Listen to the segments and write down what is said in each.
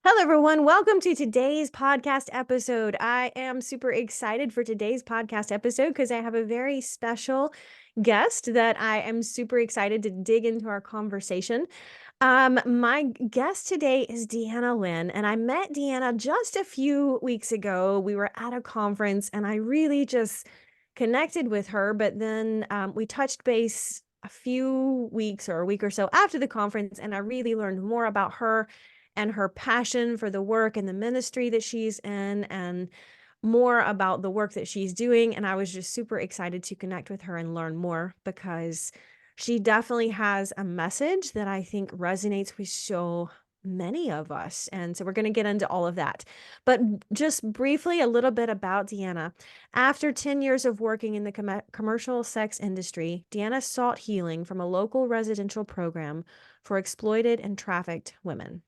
Hello, everyone. Welcome to today's podcast episode. I am super excited for today's podcast episode because I have a very special guest that I am super excited to dig into our conversation. My guest today is Deanna Lynn, and I met Deanna just a few weeks ago. We were at a conference, and I really just connected with her, but then we touched base a few weeks or a week or so after the conference, and I really learned more about her and her passion for the work and the ministry that she's in, and more about the work that she's doing. And I was just super excited to connect with her and learn more because she definitely has a message that I think resonates with so many of us. And so we're going to get into all of that. But just briefly, a little bit about Deanna. After 10 years of working in the commercial sex industry, Deanna sought healing from a local residential program for exploited and trafficked women.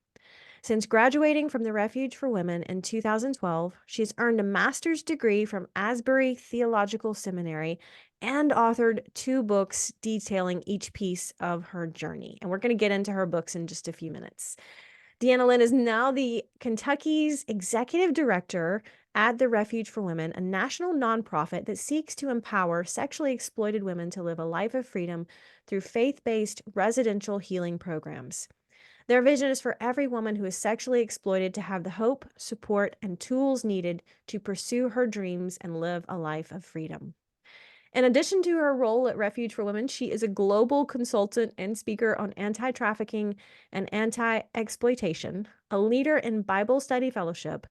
Since graduating from the Refuge for Women in 2012, she's earned a master's degree from Asbury Theological Seminary and authored 2 books detailing each piece of her journey. And we're going to get into her books in just a few minutes. Deanna Lynn is now the Kentucky's Executive Director at the Refuge for Women, a national nonprofit that seeks to empower sexually exploited women to live a life of freedom through faith-based residential healing programs. Their vision is for every woman who is sexually exploited to have the hope, support, and tools needed to pursue her dreams and live a life of freedom. In addition to her role at Refuge for Women, she is a global consultant and speaker on anti-trafficking and anti-exploitation, a leader in Bible study fellowship,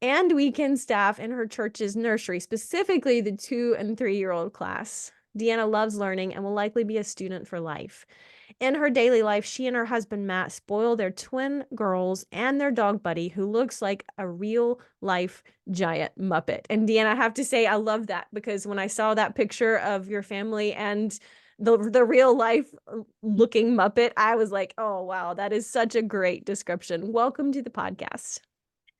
and weekend staff in her church's nursery, specifically the 2 and 3-year-old class. Deanna loves learning and will likely be a student for life. In her daily life, she and her husband Matt spoil their twin girls and their dog Buddy, who looks like a real life giant Muppet. And Deanna, I have to say, I love that because when I saw that picture of your family and the real life looking Muppet, I was like, oh, wow, that is such a great description. Welcome to the podcast.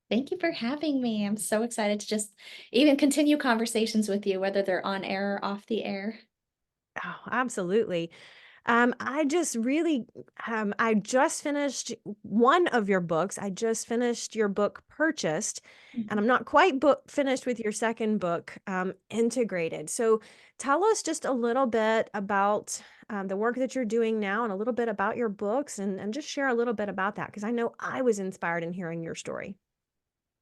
Thank you for having me. I'm so excited to just even continue conversations with you, whether they're on air or off the air. Oh, absolutely. I just really, I just finished one of your books. I just finished your book, Purchased, and Mhm. I'm not quite book finished with your second book, Integrated. So tell us just a little bit about the work that you're doing now and a little bit about your books and just share a little bit about that because I know I was inspired in hearing your story.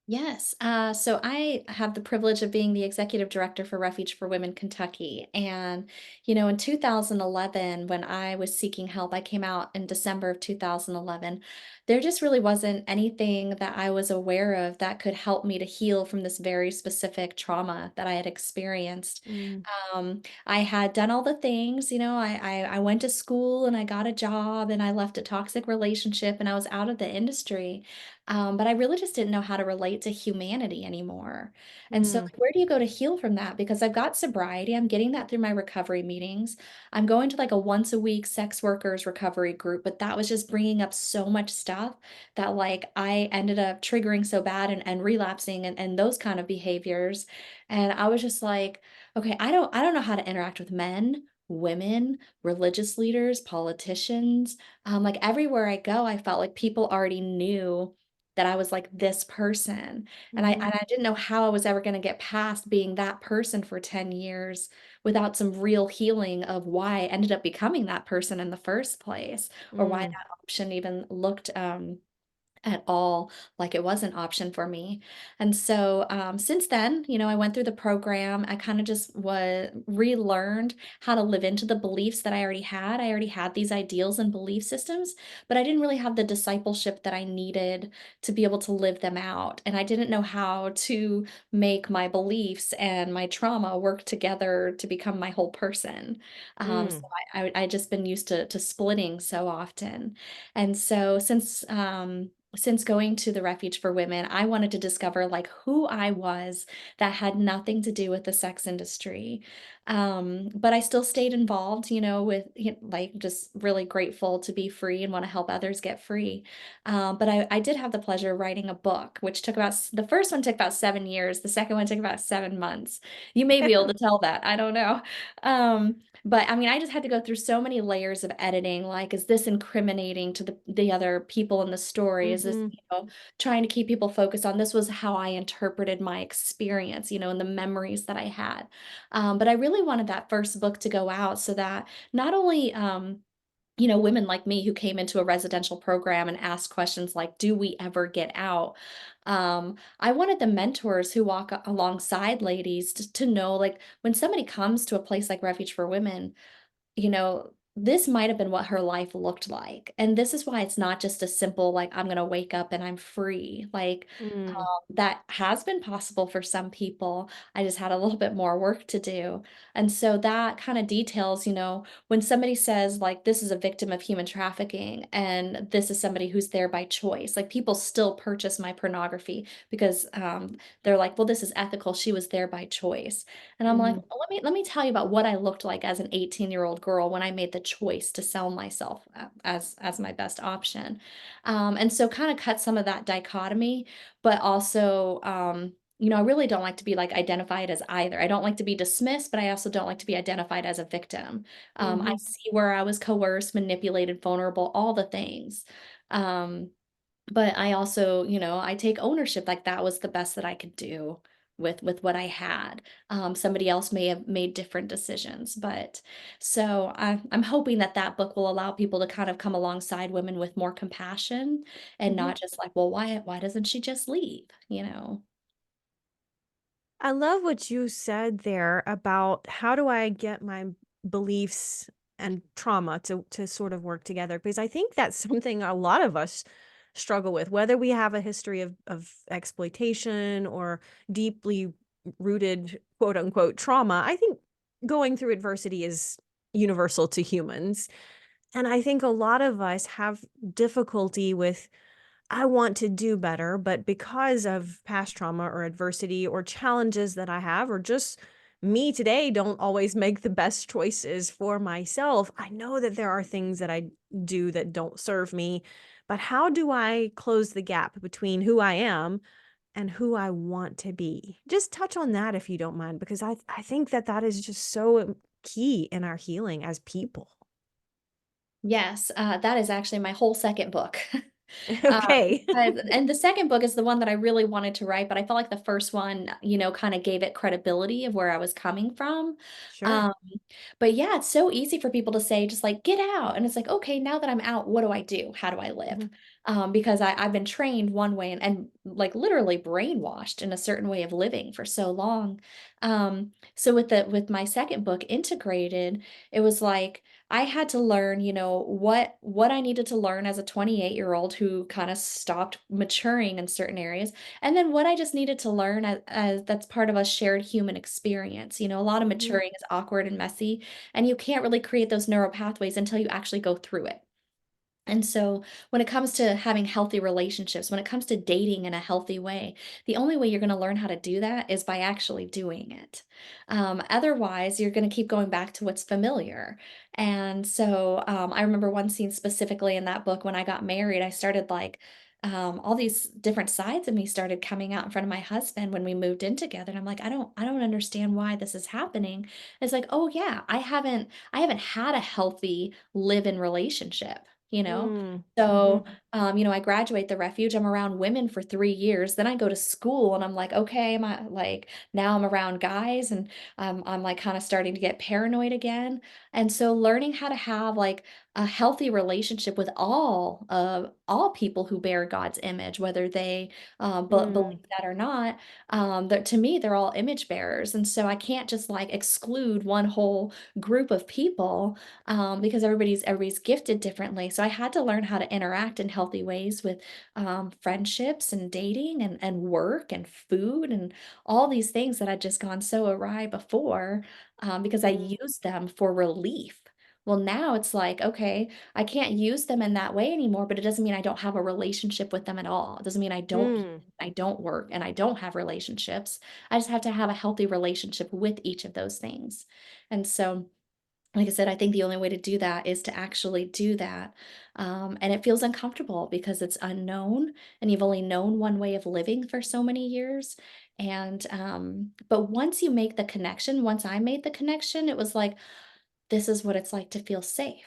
Yes. So I have the privilege of being the executive director for Refuge for Women Kentucky. And, in 2011, when I was seeking help, I came out in December of 2011. There just really wasn't anything that I was aware of that could help me to heal from this very specific trauma that I had experienced. Mm, I had done all the things, I went to school and I got a job and I left a toxic relationship and I was out of the industry. But I really just didn't know how to relate to humanity anymore. And so, mm, like, where do you go to heal from that? Because I've got sobriety, I'm getting that through my recovery meetings. I'm going to like a once a week sex workers recovery group, but that was just bringing up so much stuff that like I ended up triggering so bad and relapsing and those kind of behaviors. And I was just like, okay, I don't know how to interact with men, women, religious leaders, politicians. Like everywhere I go, I felt like people already knew that I was like this person. And I mhm, and I didn't know how I was ever gonna get past being that person for 10 years without some real healing of why I ended up becoming that person in the first place, or why mm, that option even looked at all like it was an option for me. And so since then, I went through the program. I kind of just was relearned how to live into the beliefs that I already had. I already had these ideals and belief systems, but I didn't really have the discipleship that I needed to be able to live them out. And I didn't know how to make my beliefs and my trauma work together to become my whole person. So mm, I just been used to splitting so often. And so since going to the Refuge for Women, I wanted to discover like who I was that had nothing to do with the sex industry. But I still stayed involved, with, like, just really grateful to be free and want to help others get free. But I did have the pleasure of writing a book, which took the first one took about 7 years, the second one took about 7 months. You may be able to tell that. I don't know. But I mean, I just had to go through so many layers of editing. Like, is this incriminating to the other people in the story? Is this, Mhm. trying to keep people focused on this was how I interpreted my experience, and the memories that I had. But I really wanted that first book to go out so that not only, women like me who came into a residential program and asked questions like, do we ever get out? I wanted the mentors who walk alongside ladies to know, like, when somebody comes to a place like Refuge for Women, this might have been what her life looked like. And this is why it's not just a simple, like, I'm going to wake up and I'm free. Like, Mm. that has been possible for some people. I just had a little bit more work to do. And so that kind of details, when somebody says, like, this is a victim of human trafficking and this is somebody who's there by choice, like, people still purchase my pornography because they're like, well, this is ethical. She was there by choice. And I'm like, Mhm. well, let me tell you about what I looked like as an 18-year-old girl when I made the choice to sell myself as my best option. And so kind of cut some of that dichotomy, but also, I really don't like to be like identified as either. I don't like to be dismissed, but I also don't like to be identified as a victim. I Mhm. see where I was coerced, manipulated, vulnerable, all the things. Um, but I also, I take ownership, like, that was the best that I could do with what I had. Somebody else may have made different decisions, but so I'm hoping that that book will allow people to kind of come alongside women with more compassion and Mhm. not just like, well, why doesn't she just leave? I love what you said there about how do I get my beliefs and trauma to sort of work together, because I think that's something a lot of us struggle with, whether we have a history of exploitation or deeply rooted quote unquote trauma. I think going through adversity is universal to humans. And I think a lot of us have difficulty with, I want to do better, but because of past trauma or adversity or challenges that I have, or just me today, don't always make the best choices for myself. I know that there are things that I do that don't serve me, but how do I close the gap between who I am and who I want to be? Just touch on that if you don't mind, because I think that that is just so key in our healing as people. Yes, that is actually my whole second book. Um, Okay. and the second book is the one that I really wanted to write, but I felt like the first one, kind of gave it credibility of where I was coming from. Sure. Um, but yeah, it's so easy for people to say, just like, get out. And it's like, okay, now that I'm out, what do I do? How do I live? Hmm. Because I've been trained one way and like literally brainwashed in a certain way of living for so long. So with my second book, Integrated, it was like, I had to learn, what I needed to learn as a 28-year-old who kind of stopped maturing in certain areas, and then what I just needed to learn as that's part of a shared human experience. A lot of Hmm. maturing is awkward and messy, and you can't really create those neural pathways until you actually go through it. And so, when it comes to having healthy relationships, when it comes to dating in a healthy way, the only way you're going to learn how to do that is by actually doing it. Otherwise, you're going to keep going back to what's familiar. And so, I remember one scene specifically in that book when I got married, I started like, all these different sides of me started coming out in front of my husband when we moved in together. And I'm like, I don't understand why this is happening. It's like, oh yeah, I haven't had a healthy live-in relationship, you know? Mm. So, Mhm. I graduate the refuge, I'm around women for 3 years, then I go to school and I'm like, "Okay, am I like, now I'm around guys," and, I'm, like, kinda starting to get paranoid again, and so learning how to have, like, a healthy relationship with all people who bear God's image, whether they, believe Mm. that or not, that to me, they're all image bearers, and so I can't just, like, exclude one whole group of people, because everybody's gifted differently. So I had to learn how to interact in healthy ways with friendships and dating and work and food and all these things that had just gone so awry before, because I Mm. used them for relief Well, now it's like, okay, I can't use them in that way anymore, but it doesn't mean I don't have a relationship with them at all. It doesn't mean Mm. I don't work and I don't have relationships. I just have to have a healthy relationship with each of those things. And so, like I said, I think the only way to do that is to actually do that. And it feels uncomfortable because it's unknown and you've only known one way of living for so many years. But once you make the connection, once I made the connection, it was like, this is what it's like to feel safe.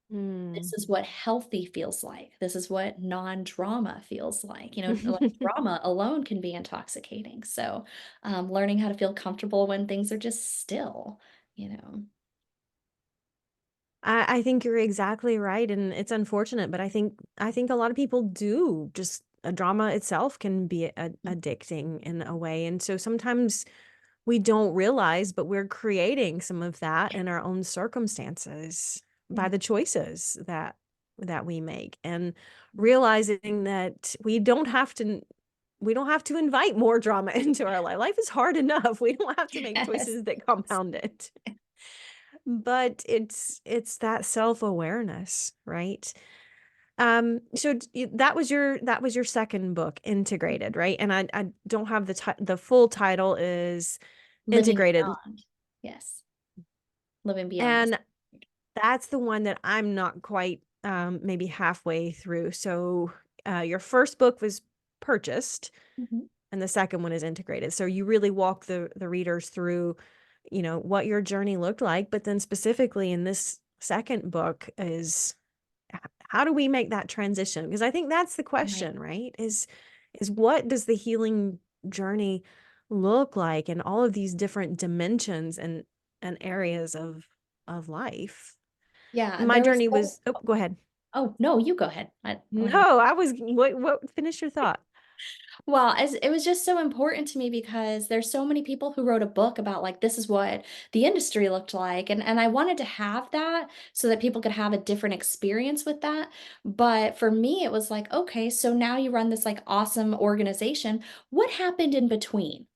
This Mm. is what healthy feels like. This is what non-drama feels like. Like drama alone can be intoxicating. So, learning how to feel comfortable when things are just still, you know. I think you're exactly right, and it's unfortunate, but I think a lot of people do just drama itself can be addicting in a way, and so sometimes we don't realize, but we're creating some of that in our own circumstances by Yeah. the choices that we make, and realizing that we don't have to invite more drama into our life. Life is hard enough. We don't have to make Yes. choices that compound it. But it's that self-awareness, right? That was your second book, Integrated, right? And I don't have the full title is Living Integrated, beyond. Yes. Living beyond this. and that's the one that I'm not quite, maybe halfway through. So, your first book was Purchased, Mhm. and the second one is Integrated. So you really walk the readers through, what your journey looked like, but then specifically in this second book is how do we make that transition? Because I think that's the Right. question, right? Is what does the healing journey look like in all of these different dimensions and areas of life? Yeah, My there was journey so was oh, go ahead. oh, no, you go ahead. Go ahead. No, I was what finish your thought. Well, as it was just so important to me because there's so many people who wrote a book about like this is what the industry looked like and I wanted to have that so that people could have a different experience with that. But for me it was like, okay, so now you run this like awesome organization. What happened in between?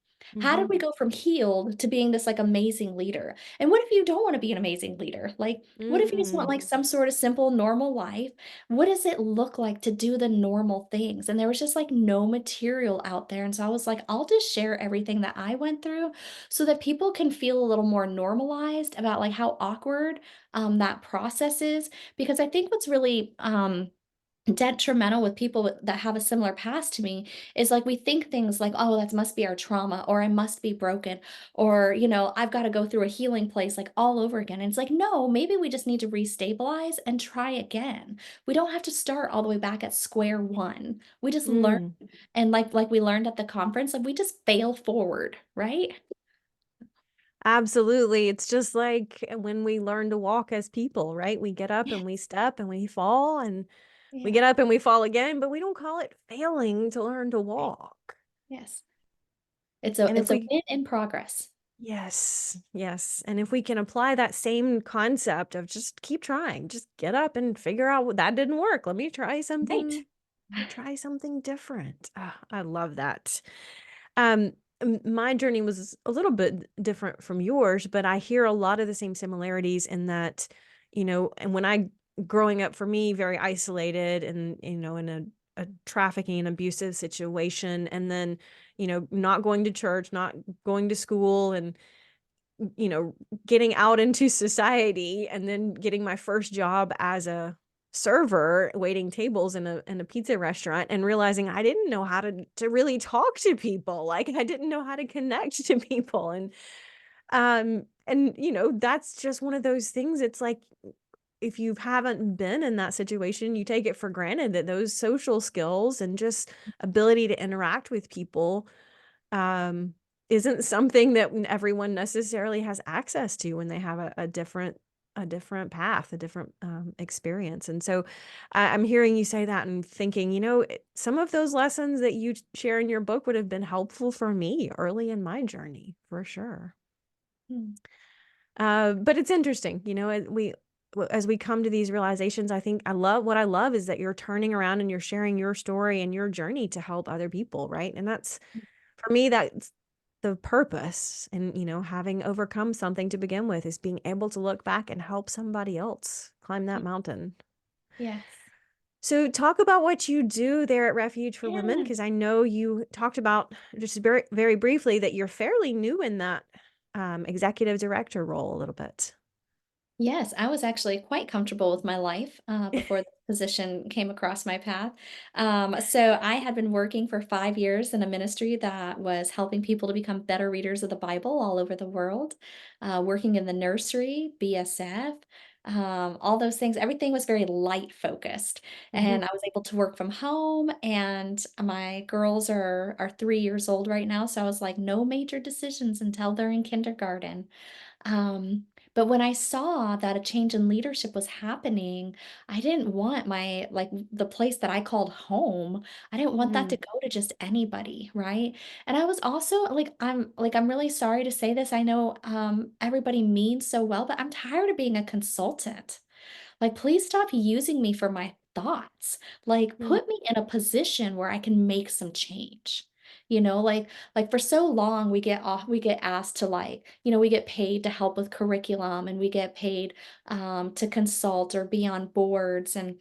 How did Mhm. we go from healed to being this like amazing leader? And what if you don't want to be an amazing leader? Like, what if you just want Mm. like some sort of simple normal life? What does it look like to do the normal things? And there was just like no material out there. And so I was like, I'll just share everything that I went through so that people can feel a little more normalized about like how awkward that process is. Because I think what's really detrimental with people that have a similar past to me is like we think things like, oh, that must be our trauma, or I must be broken, or I've got to go through a healing place like all over again. And it's like, no, maybe we just need to restabilize and try again. We don't have to start all the way back at square one. We just learn, Mm. and like we learned at the conference, like we just fail forward, right? Absolutely. It's just like when we learn to walk as people, right? We get up Yeah, and we step and we fall and we yeah, get up and we fall again, but we don't call it failing to learn to right. walk. Yes. It's And if a we win in progress. Yes, yes. And if we can apply that same concept of just keep trying, just get up and figure out what that didn't work. Right. Let me try something different. Ah, I love that. My journey was a little bit different from yours, but I hear a lot of the same similarities in that, and when I growing up for me, very isolated and, in a trafficking and abusive situation, and then, not going to church, not going to school, and you know, getting out into society and then getting my first job as a server waiting tables in a pizza restaurant and realizing I didn't know how to really talk to people. Like I didn't know how to connect to people. And that's just one of those things. It's like if you haven't been in that situation, you take it for granted that those social skills and just ability to interact with people um, isn't something that everyone necessarily has access to when they have a different path, a different experience. And so I'm hearing you say that and thinking, some of those lessons that you share in your book would have been helpful for me early in my journey, for sure. Mm. But it's interesting, as we come to these realizations, I think I love is that you're turning around and you're sharing your story and your journey to help other people, right? And that's for me, the purpose and, having overcome something to begin with is being able to look back and help somebody else climb that Y mountain. yes. So talk about what you do there at Refuge for Women, Yeah. because I know you talked about just very, very briefly that you're fairly new in that executive director role a little bit. Yes, I was actually quite comfortable with my life before the position came across my path. So I had been working for 5 years in a ministry that was helping people to become better readers of the Bible all over the world, working in the nursery, BSF, all those things. Everything was very light focused, Hmm. and I was able to work from home. And my girls are 3 years old right now, so I was like, no major decisions until they're in kindergarten. Um, but when I saw that a change in leadership was happening, I didn't want the place that I called home, I didn't want that to Mm. go to just anybody, right? And I was also I'm really sorry to say this. I know everybody means so well, but I'm tired of being a consultant. Like, please stop using me for my thoughts. Like, Mm. put me in a position where I can make some change. Like for so long we get asked to we get paid to help with curriculum and we get paid to consult or be on boards and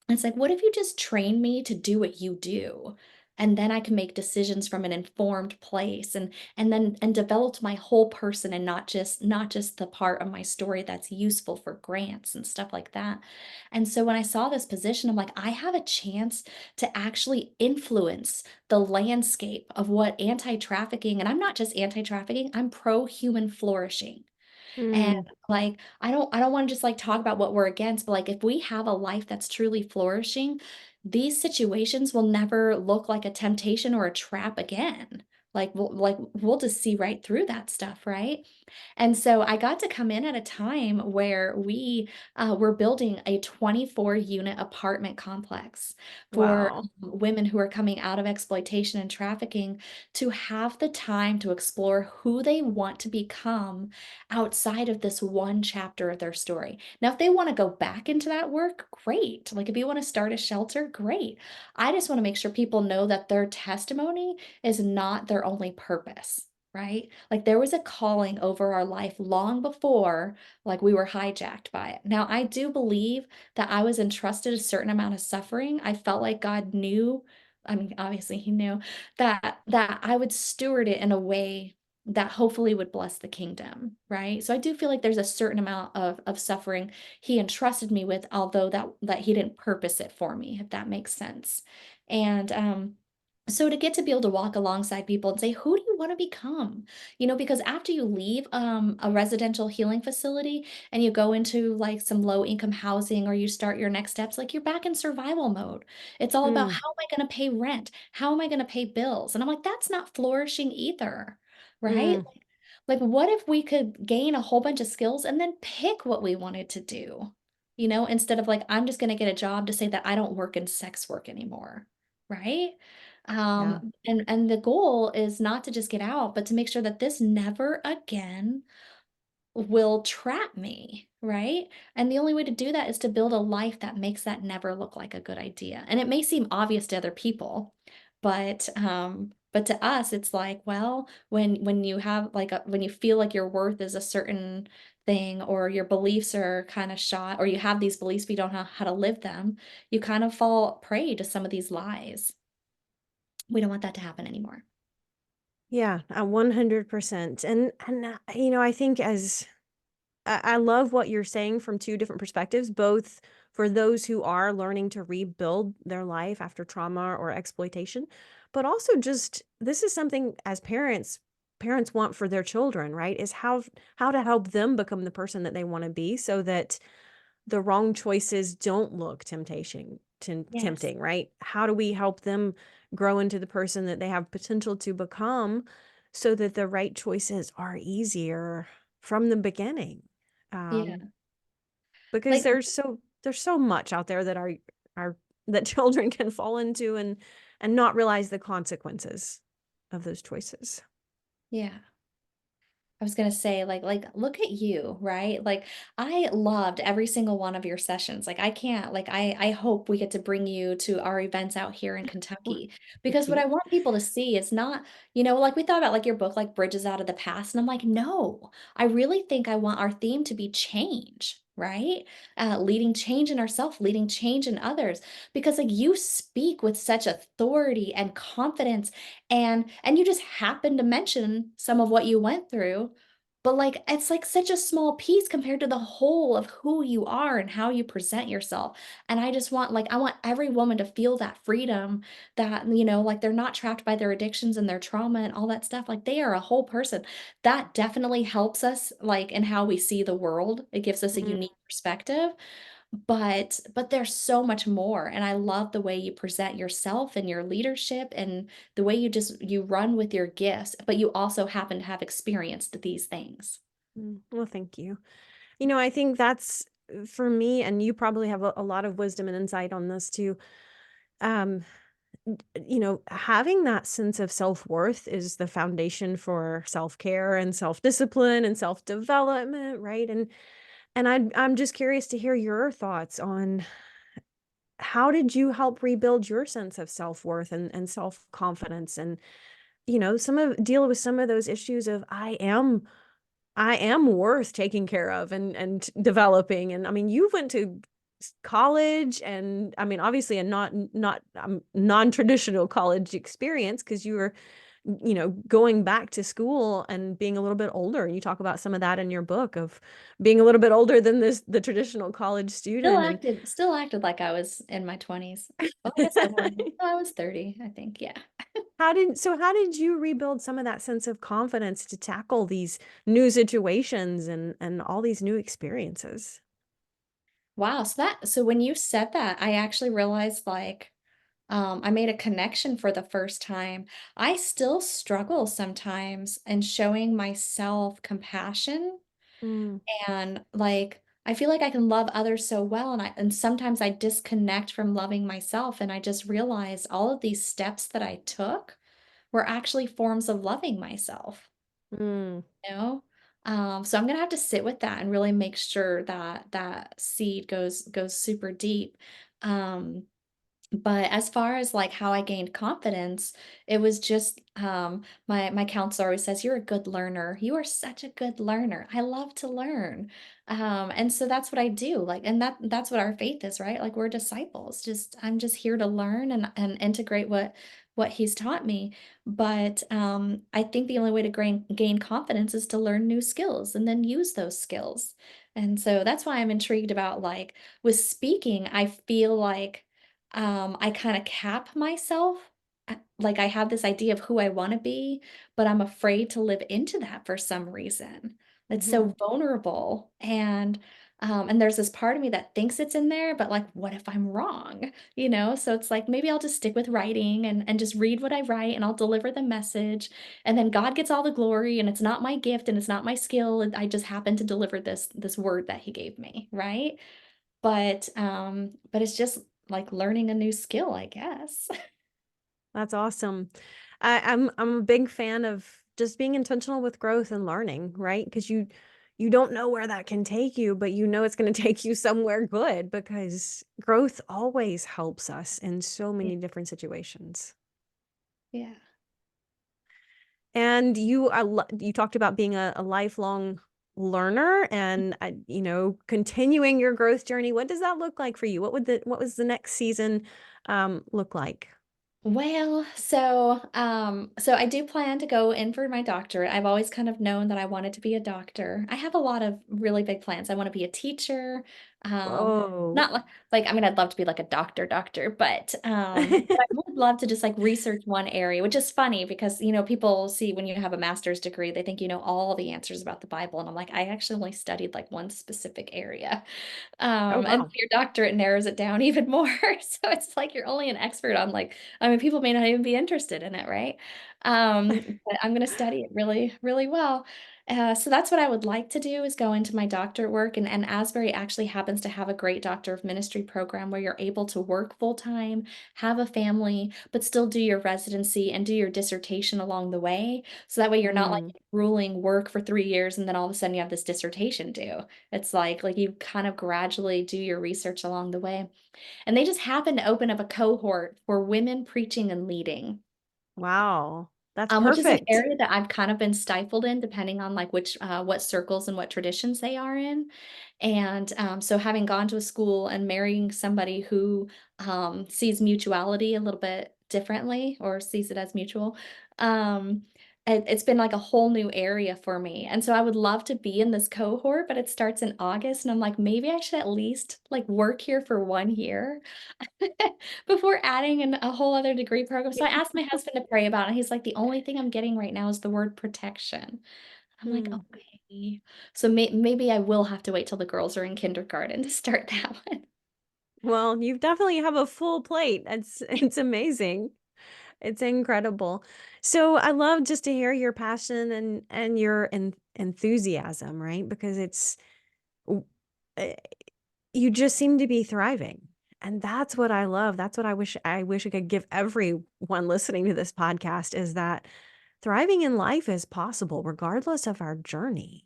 it's like, what if you just train me to do what you do? And then I can make decisions from an informed place and developed my whole person and not just the part of my story that's useful for grants and stuff like that. And so when I saw this position, I'm like, I have a chance to actually influence the landscape of what anti-trafficking, and I'm not just anti-trafficking, I'm pro-human flourishing. And, Mm. like, I don't wanna just, like, talk about what we're against, but, like, if we have a life that's truly flourishing, these situations will never look like a temptation or a trap again. We'll just see right through that stuff, right? And so I got to come in at a time where we were building a 24-unit apartment complex for Wow. women who are coming out of exploitation and trafficking to have the time to explore who they want to become outside of this one chapter of their story. Now, if they want to go back into that work, great. Like if you want to start a shelter, great. I just want to make sure people know that their testimony is not their only purpose. Right? Like there was a calling over our life long before like we were hijacked by it. Now, I do believe that I was entrusted a certain amount of suffering. I felt like God knew, I mean, obviously he knew that I would steward it in a way that hopefully would bless the kingdom, right? So I do feel like there's a certain amount of suffering he entrusted me with, although that he didn't purpose it for me, if that makes sense. And so to get to be able to walk alongside people and say, who do you want to become? Because after you leave a residential healing facility and you go into like some low income housing or you start your next steps, like you're back in survival mode. It's all about how Mm. am I going to pay rent? How am I going to pay bills? And I'm like, that's not flourishing either, right? Mm. Like, what if we could gain a whole bunch of skills and then pick what we wanted to do? Instead of like, I'm just going to get a job to say that I don't work in sex work anymore, right? Yeah. And the goal is not to just get out, but to make sure that this never again will trap me, right? And the only way to do that is to build a life that makes that never look like a good idea. And it may seem obvious to other people, but to us it's like, well, when you have when you feel like your worth is a certain thing or your beliefs are kind of shot or you have these beliefs but you don't know how to live them, you kind of fall prey to some of these lies. We don't want that to happen anymore. Yeah, 100%. And I think as I love what you're saying from two different perspectives, both for those who are learning to rebuild their life after trauma or exploitation, but also just this is something as parents want for their children, right? Is how to help them become the person that they want to be so that the wrong choices don't look Yes. tempting, right? How do we help them grow into the person that they have potential to become so that the right choices are easier from the beginning? Um, Yeah. because Like there's so much out there that are that children can fall into and not realize the consequences of those choices. yeah. I was gonna say, look at you, right? Like, I loved every single one of your sessions. Like, I can't, like, I hope we get to bring you to our events out here in Well, Kentucky thank because what you. I want people to see is not, like we thought about like your book, like Bridges Out of the Past. And I'm like, no, I really think I want our theme to be change. Right? Leading change in ourselves, leading change in others, because like you speak with such authority and confidence, and you just happen to mention some of what you went through, but, like, it's, like, such a small piece compared to the whole of who you are and how you present yourself, and I just want I want every woman to feel that freedom that, like, they're not trapped by their addictions and their trauma and all that stuff, like, they are a whole person. That definitely helps us, like, in how we see the world. It gives us a Mm, unique perspective, but there's so much more, and I love the way you present yourself and your leadership and the way you run with your gifts, but you also happen to have experienced these things. well, thank you. I think that's for me, and you probably have a lot of wisdom and insight on this too. Um, Having that sense of self-worth is the foundation for self-care and self-discipline and self-development, right? And I'm just curious to hear your thoughts on how did you help rebuild your sense of self-worth and self-confidence and some of deal with some of those issues of I am worth taking care of and developing. And I mean, you went to college, and I mean, obviously a not non-traditional college experience because you were, going back to school and being a little bit older. And you talk about some of that in your book of being a little bit older than the traditional college Still student. And acted still acted like I was in my 20s. Well, I guess I was. No, I was 30, I think, yeah. how did you rebuild some of that sense of confidence to tackle these new situations and all these new experiences? Wow, so when you said that, I actually realized, I made a connection for the first time. I still struggle sometimes in showing myself compassion, Mm, and I feel like I can love others so well, and sometimes I disconnect from loving myself, and I just realized all of these steps that I took were actually forms of loving myself, mm. you know? So I'm gonna have to sit with that and really make sure that that seed goes super deep. Um, but as far as, like, how I gained confidence, it was just, my counselor always says, "You're a good learner. You are such a good learner. I love to learn." And so that's what I do, and that's what our faith is, right? Like, we're disciples. I'm just here to learn and integrate what he's taught me. But, I think the only way to gain confidence is to learn new skills and then use those skills. And so that's why I'm intrigued about, with speaking, I feel like I kinda cap myself. Like, I have this idea of who I wanna be, but I'm afraid to live into that for some reason. It's Mhm. so vulnerable, and there's this part of me that thinks it's in there, but, like, what if I'm wrong? So it's like, maybe I'll just stick with writing and just read what I write, and I'll deliver the message, and then God gets all the glory, and it's not my gift, and it's not my skill, and I just happen to deliver this word that he gave me, right? But it's just like learning a new skill, I guess. That's awesome. I'm a big fan of just being intentional with growth and learning, right? Because you don't know where that can take you, but you know it's going to take you somewhere good because growth always helps us in so Yeah, many different situations. yeah. And you talked about being a lifelong learner and continuing your growth journey. What does that look like for you? What was the next season look like? Well, so I do plan to go in for my doctorate. I've always kind of known that I wanted to be a doctor. I have a lot of really big plans. I want to be a teacher. Um, Whoa. not I mean, I'd love to be like a doctor, but I would love to just like research one area, which is funny because people see when you have a master's degree, they think you know all the answers about the Bible, and I'm like, I actually only studied like one specific area. Oh, And wow. your doctorate narrows it down even more. So it's like you're only an expert on I mean, people may not even be interested in it, right? But I'm gonna study it really, really well. So that's what I would like to do is go into my doctorate work, and Asbury actually happens to have a great doctor of ministry program where you're able to work full time, have a family, but still do your residency and do your dissertation along the way. So that way you're not like Mm. grueling work for 3 years and then all of a sudden you have this dissertation due. It's like you kind of gradually do your research along the way. And they just happen to open up a cohort for women preaching and leading. Wow. That's Which is an perfect. area that I've kind of been stifled in depending on, like, which, what circles and what traditions they are in, and, so having gone to a school and marrying somebody who, sees mutuality a little bit differently or sees it as mutual, it's been, like, a whole new area for me, and so I would love to be in this cohort, but it starts in August, and I'm like, "Maybe I should at least, like, work here for 1 year before adding in a whole other degree program." So I asked my husband to pray about it. He's like, "The only thing I'm getting right now is the word protection." I'm like, Mm. "Okay." So maybe I will have to wait till the girls are in kindergarten to start that one. Well, you definitely have a full plate. It's amazing. It's incredible. So I love just to hear your passion and your enthusiasm, right? Because w- eh, you just seem to be thriving. And that's what I love. That's what I wish I could give everyone listening to this podcast is that thriving in life is possible regardless of our journey.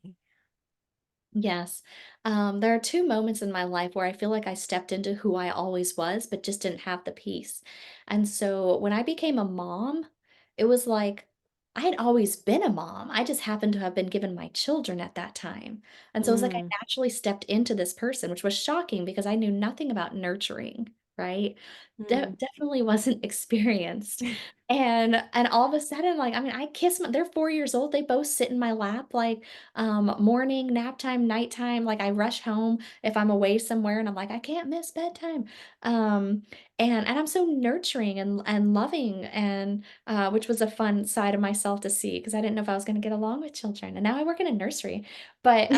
Yes. There are 2 moments in my life where I feel like I stepped into who I always was, but just didn't have the peace. And so when I became a mom, it was like I had always been a mom. I just happened to have been given my children at that time. And so it was like I Mm, naturally stepped into this person, which was shocking because I knew nothing about nurturing, right? mm. Definitely wasn't experienced. And all of a sudden, like, I mean, I kiss my they're 4 years old. They both sit in my lap like morning, nap time, nighttime, like, I rush home if I'm away somewhere and I'm like, "I can't miss bedtime." Um, and I'm so nurturing and loving and, which was a fun side of myself to see because I didn't know if I was gonna get along with children, and now I work in a nursery. But,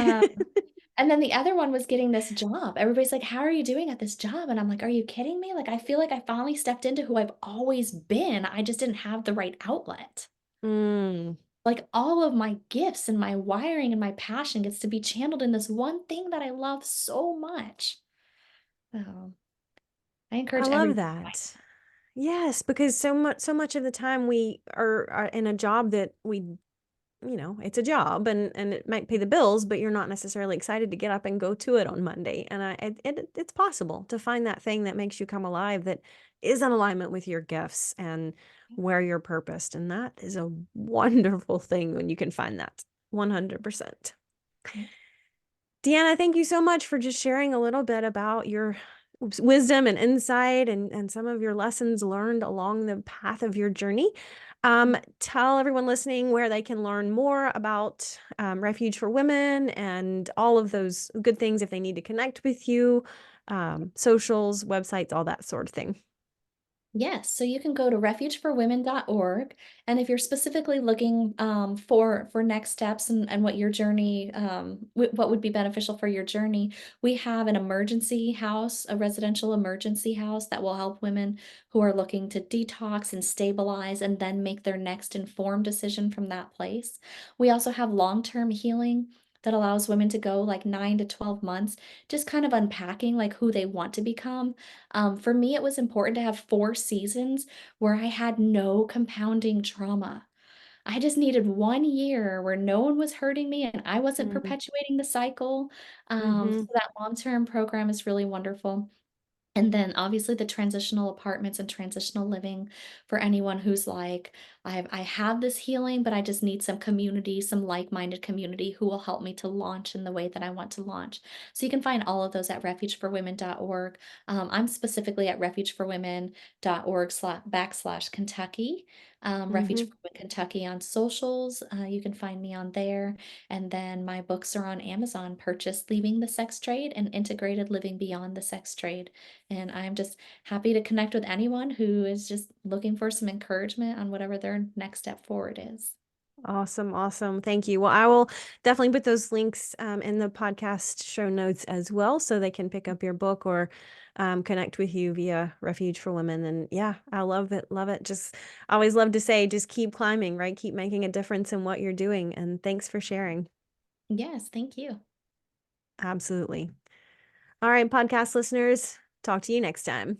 and then the other one was getting this job. Everybody's like, "How are you doing at this job?" And I'm like, "Are you kidding me?" Like, I feel like I finally stepped into who I've always been, I just didn't have the right outlet. Mm. Like, all of my gifts and my wiring and my passion gets to be channeled in this one thing that I love so much. So, I I encourage love everyone. that. Yes, because so much of the time we are in a job that it's a job and it might pay the bills, but you're not necessarily excited to get up and go to it on Monday. And it's possible to find that thing that makes you come alive that is in alignment with your gifts and where you're purposed. And that is a wonderful thing when you can find that 100%. Deanna, thank you so much for just sharing a little bit about your wisdom and insight and some of your lessons learned along the path of your journey. Tell everyone listening where they can learn more about Refuge for Women and all of those good things if they need to connect with you, socials, websites, all that sort of thing. Yes, so you can go to refugeforwomen.org, and if you're specifically looking for next steps and what your journey, what would be beneficial for your journey, we have an emergency house, a residential emergency house that will help women who are looking to detox and stabilize and then make their next informed decision from that place. We also have long-term healing that allows women to go like 9 to 12 months, just kind of unpacking like who they want to become. For me, it was important to have 4 seasons where I had no compounding trauma. I just needed 1 year where no one was hurting me and I wasn't Mm, perpetuating the cycle. So hmm that long-term program is really wonderful. And then obviously the transitional apartments and transitional living for anyone who's like, I have this healing, but I just need some community, some like-minded community who will help me to launch in the way that I want to launch. So you can find all of those at refugeforwomen.org. I'm specifically at refugeforwomen.org backslash Kentucky. Refuge hmm for Women Kentucky on socials. You can find me on there. And then my books are on Amazon, purchased Leaving the Sex Trade and Integrated Living Beyond the Sex Trade. And I'm just happy to connect with anyone who is just looking for some encouragement on whatever their next step forward is. Awesome, awesome. Thank you. Well, I will definitely put those links in the podcast show notes as well, so they can pick up your book or connect with you via Refuge for Women. And yeah, I love it. Love it. Just always love to say, just keep climbing, right? Keep making a difference in what you're doing. And thanks for sharing. Yes, thank you. Absolutely. All right, podcast listeners, talk to you next time.